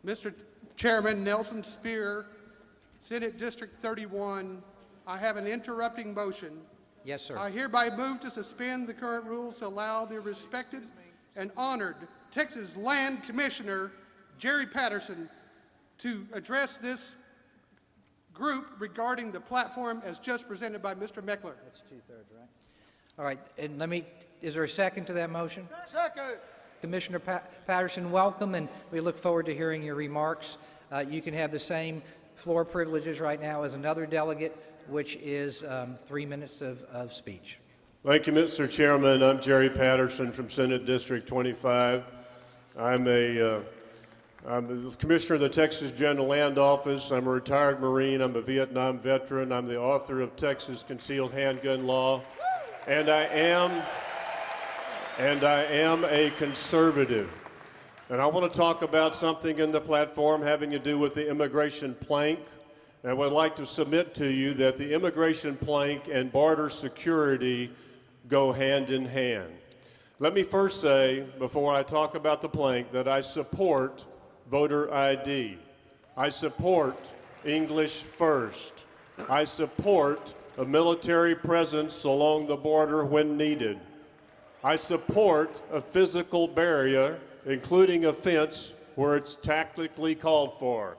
Mr. Chairman, Nelson Spear, Senate District 31. I have an interrupting motion. Yes, sir. I hereby move to suspend the current rules to allow the respected and honored Texas Land Commissioner Jerry Patterson to address this group regarding the platform as just presented by Mr. Meckler. That's 2/3, right? All right, and is there a second to that motion? Second. Commissioner Patterson, welcome, and we look forward to hearing your remarks. You can have the same floor privileges right now as another delegate, which is 3 minutes of speech. Thank you, Mr. Chairman. I'm Jerry Patterson from Senate District 25. I'm the Commissioner of the Texas General Land Office. I'm a retired Marine. I'm a Vietnam veteran. I'm the author of Texas Concealed Handgun Law. And I am a conservative. And I want to talk about something in the platform having to do with the immigration plank. And I would like to submit to you that the immigration plank and border security go hand in hand. Let me first say, before I talk about the plank, that I support voter ID. I support English first. I support a military presence along the border when needed. I support a physical barrier, including a fence, where it's tactically called for.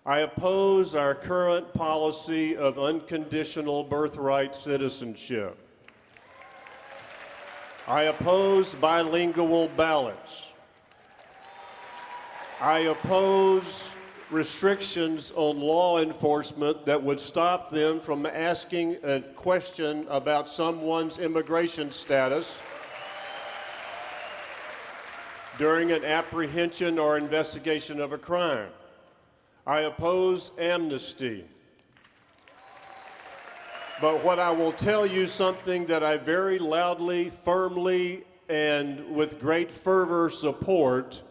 I oppose our current policy of unconditional birthright citizenship. I oppose bilingual ballots. I oppose restrictions on law enforcement that would stop them from asking a question about someone's immigration status during an apprehension or investigation of a crime. I oppose amnesty. But what I will tell you, something that I very loudly, firmly, and with great fervor support,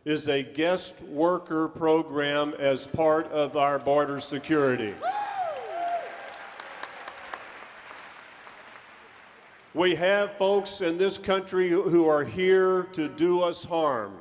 is a guest worker program as part of our border security. We have folks in this country who are here to do us harm.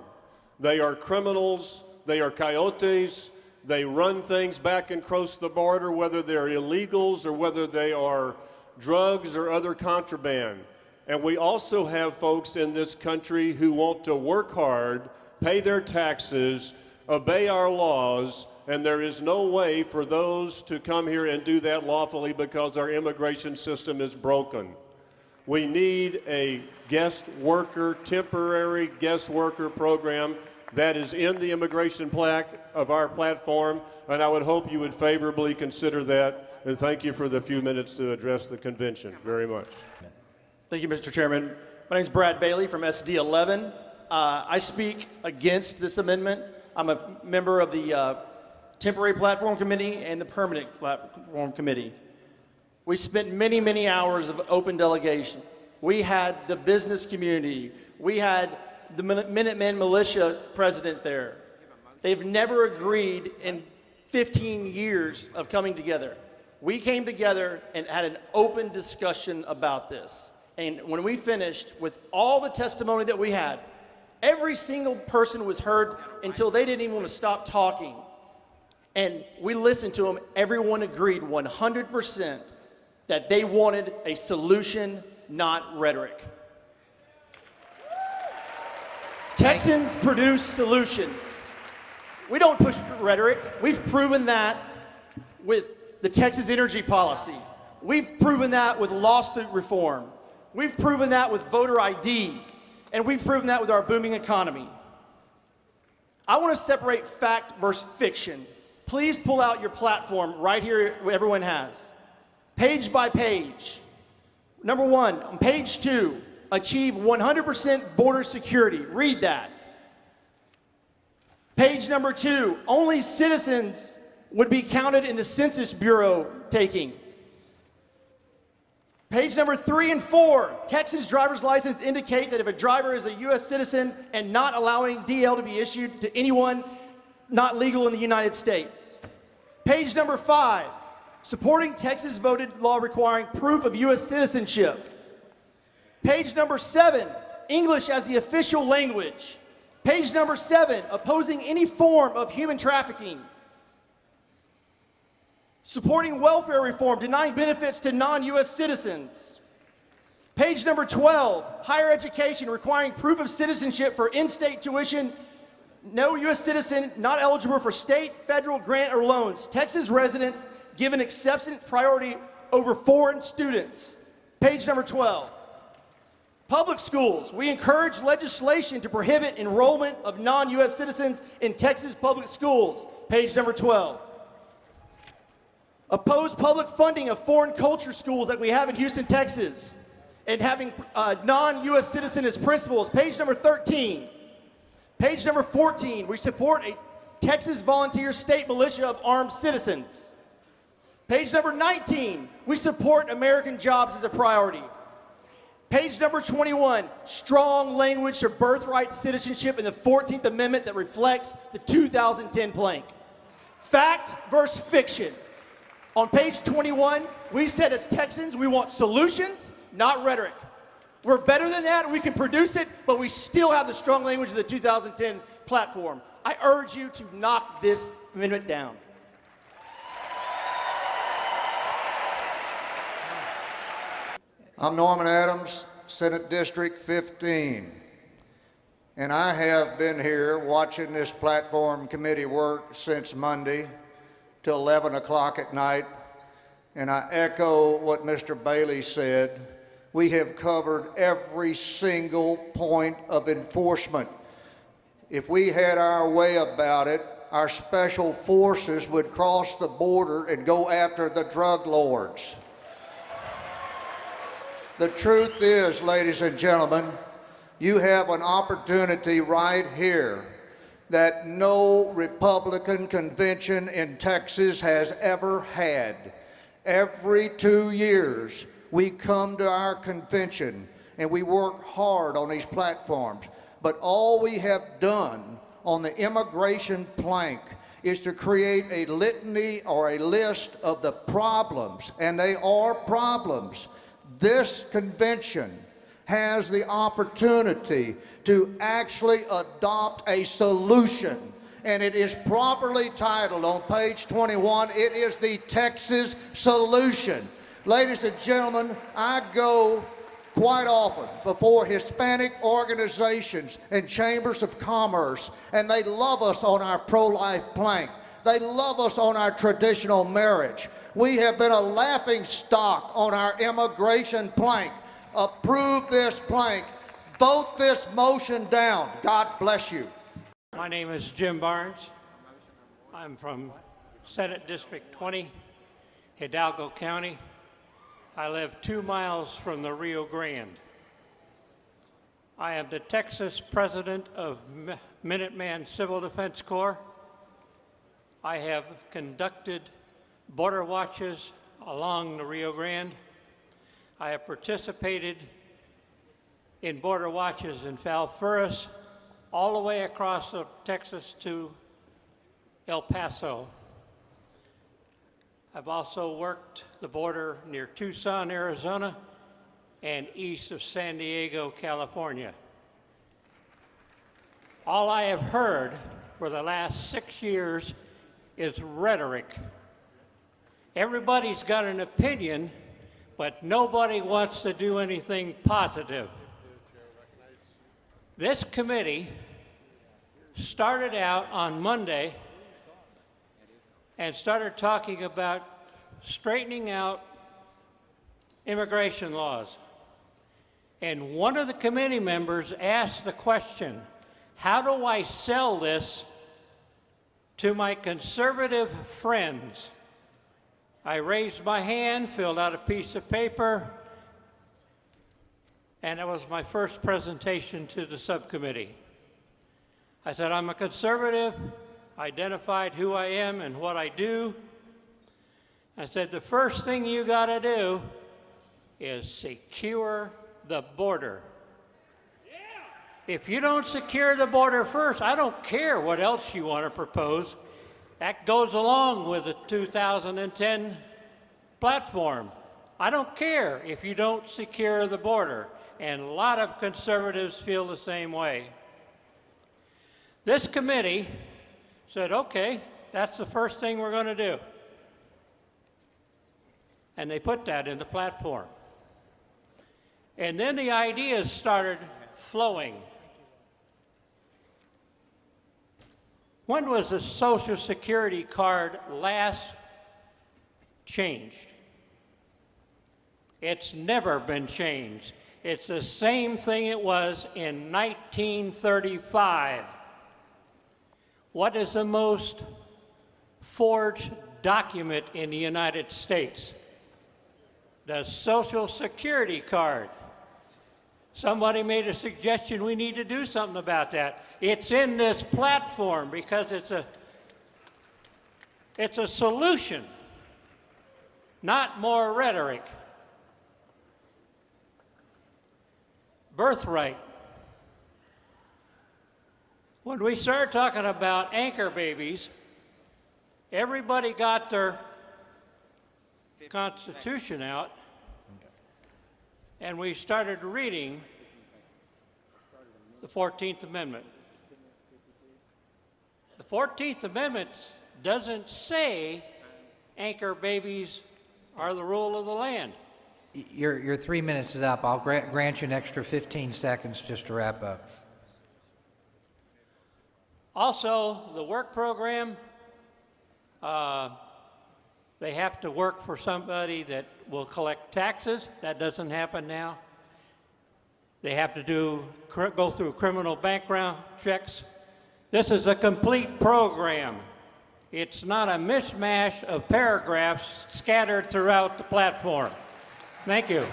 They are criminals, they are coyotes, they run things back and across the border, whether they're illegals or whether they are drugs or other contraband. And we also have folks in this country who want to work hard, pay their taxes, obey our laws, and there is no way for those to come here and do that lawfully because our immigration system is broken. We need a temporary guest worker program that is in the immigration plaque of our platform, and I would hope you would favorably consider that. And thank you for the few minutes to address the convention very much. Thank you, Mr. Chairman. My name is Brad Bailey from SD 11. I speak against this amendment. I'm a member of the Temporary Platform Committee and the Permanent Platform Committee. We spent many, many hours of open delegation. We had the business community. We had the Minutemen militia president there. They've never agreed in 15 years of coming together. We came together and had an open discussion about this. And when we finished with all the testimony that we had, every single person was heard until they didn't even want to stop talking. And we listened to them. Everyone agreed 100% that they wanted a solution, not rhetoric. Texans produce solutions. We don't push rhetoric. We've proven that with the Texas energy policy. We've proven that with lawsuit reform. We've proven that with voter ID. And we've proven that with our booming economy. I want to separate fact versus fiction. Please pull out your platform right here, everyone has. Page by page. Number 1, on page 2, achieve 100% border security. Read that. Page number 2, only citizens would be counted in the Census Bureau taking. Page number 3 and 4, Texas driver's license indicate that if a driver is a U.S. citizen and not allowing DL to be issued to anyone not legal in the United States. Page number 5, supporting Texas voted law requiring proof of U.S. citizenship. Page number 7, English as the official language. Page number 7, opposing any form of human trafficking. Supporting welfare reform, denying benefits to non-U.S. citizens. Page number 12, higher education requiring proof of citizenship for in-state tuition. No U.S. citizen not eligible for state, federal, grant, or loans. Texas residents given acceptance priority over foreign students. Page number 12. Public schools. We encourage legislation to prohibit enrollment of non-U.S. citizens in Texas public schools. Page number 12. Oppose public funding of foreign culture schools that we have in Houston, Texas, and having non-U.S. citizen as principals. Page number 13. Page number 14. We support a Texas volunteer state militia of armed citizens. Page number 19. We support American jobs as a priority. Page number 21. Strong language for birthright citizenship in the 14th Amendment that reflects the 2010 plank. Fact versus fiction. On page 21, we said as Texans, we want solutions, not rhetoric. We're better than that, we can produce it, but we still have the strong language of the 2010 platform. I urge you to knock this amendment down. I'm Norman Adams, Senate District 15, and I have been here watching this platform committee work since Monday till 11 o'clock at night, and I echo what Mr. Bailey said. We have covered every single point of enforcement. If we had our way about it, our special forces would cross the border and go after the drug lords. The truth is, ladies and gentlemen, you have an opportunity right here that no Republican convention in Texas has ever had. Every 2 years, we come to our convention and we work hard on these platforms. But all we have done on the immigration plank is to create a litany or a list of the problems, and they are problems. This convention has the opportunity to actually adopt a solution, and it is properly titled on page 21. It is the Texas Solution. Ladies and gentlemen, I go quite often before Hispanic organizations and chambers of commerce, and they love us on our pro-life plank. They love us on our traditional marriage. We have been a laughing stock on our immigration plank. Approve this plank. Vote this motion down. God bless you. My name is Jim Barnes. I'm from Senate District 20, Hidalgo County. I live 2 miles from the Rio Grande. I am the Texas president of Minuteman Civil Defense Corps. I have conducted border watches along the Rio Grande. I have participated in border watches in Falfurrias, all the way across Texas to El Paso. I've also worked the border near Tucson, Arizona, and east of San Diego, California. All I have heard for the last 6 years is rhetoric. Everybody's got an opinion, but nobody wants to do anything positive. This committee started out on Monday and started talking about straightening out immigration laws. And one of the committee members asked the question, how do I sell this to my conservative friends? I raised my hand, filled out a piece of paper, and it was my first presentation to the subcommittee. I said, I'm a conservative, identified who I am and what I do. I said, the first thing you gotta do is secure the border. If you don't secure the border first, I don't care what else you want to propose. That goes along with the 2010 platform. I don't care if you don't secure the border. And a lot of conservatives feel the same way. This committee said, okay, that's the first thing we're going to do. And they put that in the platform. And then the ideas started flowing. When was the Social Security card last changed? It's never been changed. It's the same thing it was in 1935. What is the most forged document in the United States? The Social Security card. Somebody made a suggestion we need to do something about that. It's in this platform because it's a solution, not more rhetoric. Birthright. When we started talking about anchor babies, everybody got their Constitution out, and we started reading the 14th Amendment. The 14th Amendment doesn't say anchor babies are the rule of the land. Your 3 minutes is up. I'll grant you an extra 15 seconds just to wrap up. Also, the work program, they have to work for somebody that will collect taxes. That doesn't happen now. They have to go through criminal background checks. This is a complete program. It's not a mishmash of paragraphs scattered throughout the platform. Thank you.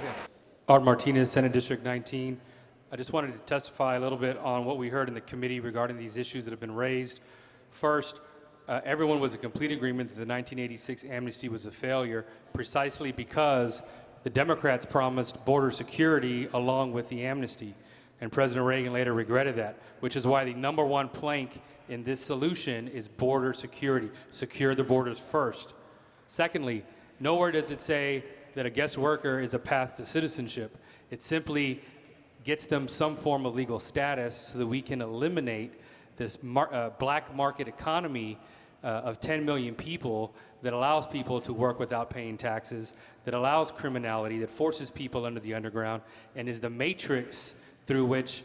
Art Martinez, Senate District 19. I just wanted to testify a little bit on what we heard in the committee regarding these issues that have been raised. First, everyone was in complete agreement that the 1986 amnesty was a failure precisely because the Democrats promised border security along with the amnesty. And President Reagan later regretted that, which is why the #1 plank in this solution is border security. Secure the borders first. Secondly, nowhere does it say that a guest worker is a path to citizenship. It simply gets them some form of legal status so that we can eliminate this black market economy of 10 million people that allows people to work without paying taxes, that allows criminality, that forces people under the underground, and is the matrix through which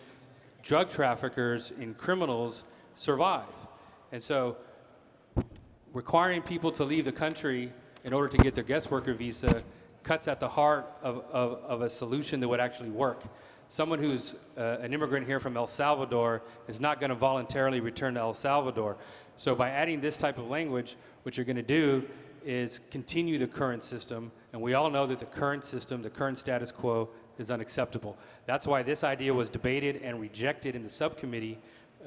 drug traffickers and criminals survive. And so requiring people to leave the country in order to get their guest worker visa cuts at the heart of a solution that would actually work. Someone who's an immigrant here from El Salvador is not going to voluntarily return to El Salvador. So by adding this type of language, what you're going to do is continue the current system, and we all know that the current system, the current status quo, is unacceptable. That's why this idea was debated and rejected in the subcommittee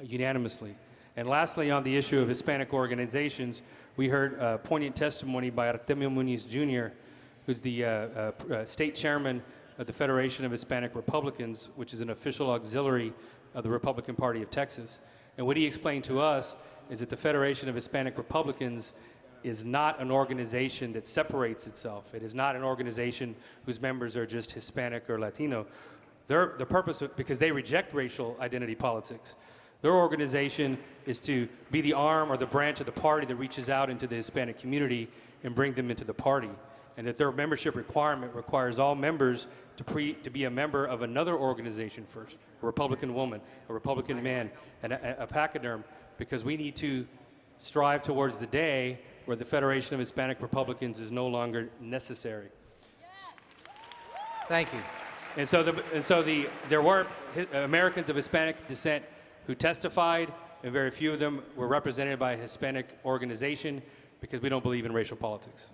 unanimously. And lastly, on the issue of Hispanic organizations, we heard poignant testimony by Artemio Muniz Jr., who's the state chairman of the Federation of Hispanic Republicans, which is an official auxiliary of the Republican Party of Texas. And what he explained to us is that the Federation of Hispanic Republicans is not an organization that separates itself. It is not an organization whose members are just Hispanic or Latino. The purpose of, because they reject racial identity politics. Their organization is to be the arm or the branch of the party that reaches out into the Hispanic community and bring them into the party. And that their membership requirement requires all members to be a member of another organization first, a Republican woman, a Republican man, and a pachyderm, because we need to strive towards the day where the Federation of Hispanic Republicans is no longer necessary. Yes. Thank you. And so there were Americans of Hispanic descent who testified, and very few of them were represented by a Hispanic organization because we don't believe in racial politics.